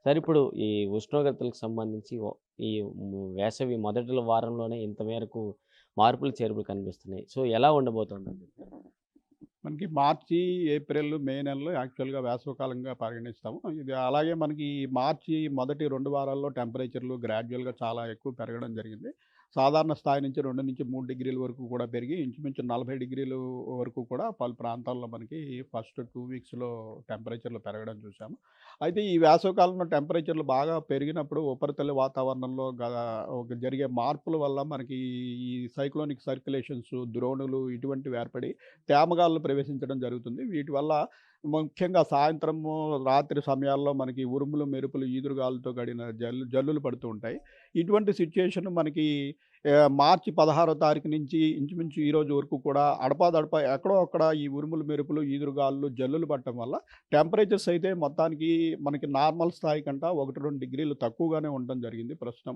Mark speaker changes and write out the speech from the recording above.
Speaker 1: Sir ఇప్పుడు ఈ ఉష్ణోగ్రతలకు సంబంధించి ఈ వేసవి మొదటి వారంలోనే ఇంత మేరకు మార్పులు, చేర్పులు కనిపిస్తున్నాయి. సో, ఎలా ఉండబోతోందని చెప్తారు?
Speaker 2: మనకి మార్చి, ఏప్రిల్, మే నెలలో యాక్చువల్‌గా వేసవికాలంగా పరిగణిస్తాము. ఇది అలాగే మనకి ఈ మార్చి మొదటి 2 వారాల్లో టెంపరేచర్‌లు గ్రాడ్యుయల్‌గా చాలా ఎక్కువ పెరగడం జరిగింది. సాధారణ స్థాయి నుంచి 2-3 డిగ్రీల వరకు కూడా పెరిగి ఇంచుమించు 40 డిగ్రీలు వరకు కూడా పలు ప్రాంతాల్లో మనకి ఫస్ట్ 2 వీక్స్‌లో టెంపరేచర్‌లు పెరగడం చూసాము. అయితే ఈ వేసవికాలంలో టెంపరేచర్‌లు బాగా పెరిగినప్పుడు ఉపరితల వాతావరణంలో జరిగే మార్పుల వల్ల మనకి ఈ సైక్లోనిక్ సర్క్యులేషన్స్, ద్రోణులు ఇటువంటివి ఏర్పడి తేమగాలులు ప్రవేశించడం జరుగుతుంది. వీటి వల్ల ముఖ్యంగా సాయంత్రము, రాత్రి సమయాల్లో మనకి ఉరుములు, మెరుపులు, ఈదురుగాలులతో కూడిన జల్లులు పడుతూ ఉంటాయి. ఇటువంటి సిట్యుయేషన్ మనకి మార్చి 16 తారీఖు నుంచి ఇంచుమించు ఈ రోజు వరకు కూడా అడపాదడపా ఎక్కడో అక్కడ ఈ ఉరుములు, మెరుపులు, ఈదురుగాలులు, జల్లులు పడటం వల్ల టెంపరేచర్స్ అయితే మొత్తానికి మనకి నార్మల్ స్థాయి కంటా 1, 2 డిగ్రీలు తక్కువగానే ఉండడం జరిగింది ప్రస్తుతం.